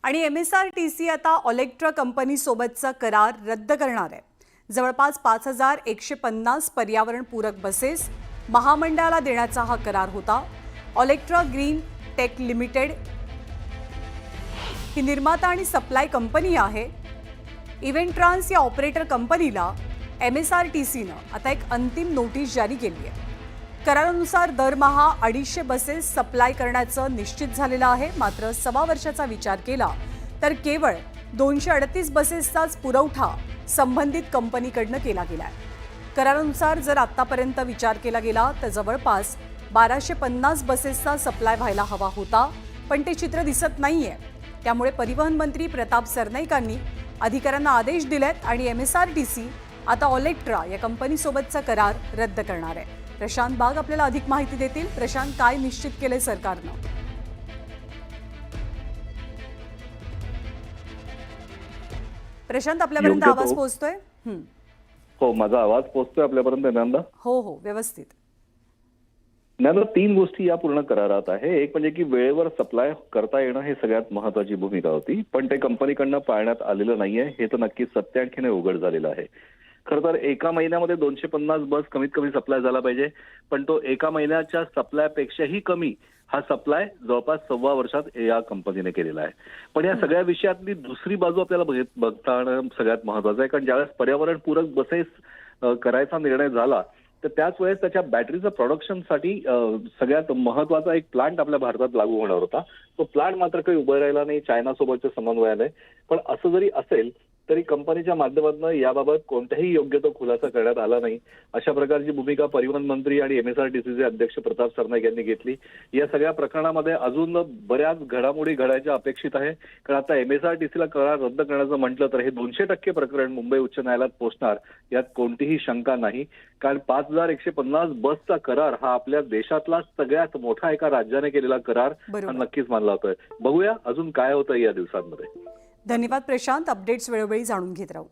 आणि MSRTC आता ऑलेक्ट्रा company सोबतचा करार रद्द करणार आहे। जवळपास 5150 पर्यावरणपूरक बसेस महामंडळाला देण्याचा हा करार होता। ऑलेक्ट्रा ग्रीन टेक लिमिटेड ही निर्माता आणि सप्लाय कंपनी आहे। इव्हेंट ट्रान्स या ऑपरेटर कंपनीला MSRTCनं आता एक अंतिम नोटीस जारी केली आहे। करारानुसार दरमहा 250 बसेस सप्लाय करण्याचं निश्चित झालेलं आहे। मात्र 6 वर्षाचा विचार केला तर केवळ 238 बसेसचाच पुरवठा संबंधित कंपनीकडनं केला गेलाय। करारानुसार जर आतापर्यंत विचार केला गेला तर जवळपास 1250 बसेसचा सप्लाय व्हायला हवा होता, पण ते चित्र दिसत नाहीये। त्यामुळे परिवहन मंत्री प्रताप सरनाईकांनी अधिकाऱ्यांना आदेश दिलेत आणि MSRTC आता ऑलेक्ट्रा या कंपनीसोबतचा करार रद्द करणार आहे। प्रशांत बाग आपल्याला अधिक माहिती देतील। प्रशांत, काय निश्चित केले सरकारनं? प्रशांत, आपल्यापर्यंत आवाज पोहोचतोय? हो, माझा आवाज पोहोचतोय आपल्यापर्यंत नंदा? हो, व्यवस्थित। नंदा, 3 गोष्टी या पूर्ण करारात आहे। एक म्हणजे की वेळेवर सप्लाय करता येणं हे सगळ्यात महत्त्वाची भूमिका होती, पण ते कंपनीकडनं पाळण्यात आलेलं नाहीये। हे तर नक्कीच सत्य आणखीन उघड झालेलं आहे। खरं तर एका महिन्यामध्ये 250 बस कमीत कमी सप्लाय झाला पाहिजे, पण तो एका महिन्याच्या सप्लायपेक्षाही कमी हा सप्लाय जवळपास 6 वर्षात या कंपनीने केलेला आहे। पण या सगळ्या विषयातली दुसरी बाजू आपल्याला बघता येणं सगळ्यात महत्त्वाचं आहे, कारण ज्यावेळेस पर्यावरणपूरक बसेस करायचा निर्णय झाला तर त्याच वेळेस त्याच्या बॅटरीचं प्रोडक्शनसाठी सगळ्यात महत्त्वाचा एक प्लांट आपल्या भारतात लागू होणार होता। तो प्लांट मात्र काही उभं राहिला नाही चायनासोबतच्या समन्वयाने। पण असं जरी असेल तरी कंपनीच्या माध्यमातून याबाबत कोणताही योग्य तो खुलासा करण्यात आला नाही। अशा प्रकारची भूमिका परिवहन मंत्री आणि MSRTCचे अध्यक्ष प्रताप सरनाईक यांनी घेतली। या सगळ्या प्रकरणामध्ये अजून बऱ्याच घडामोडी घडायच्या अपेक्षित आहे, कारण आता MSRTCला करार रद्द करण्याचं म्हटलं तर हे 200% प्रकरण मुंबई उच्च न्यायालयात पोहोचणार यात कोणतीही शंका नाही। कारण 5150 बसचा करार हा आपल्या देशातला सगळ्यात मोठा एका राज्याने केलेला करार हा नक्कीच मानला जातोय। बघूया अजून काय होतं या दिवसांमध्ये। धन्यवाद प्रशांत, अपडेट्स वेळोवेळी जाणून घेत राहू।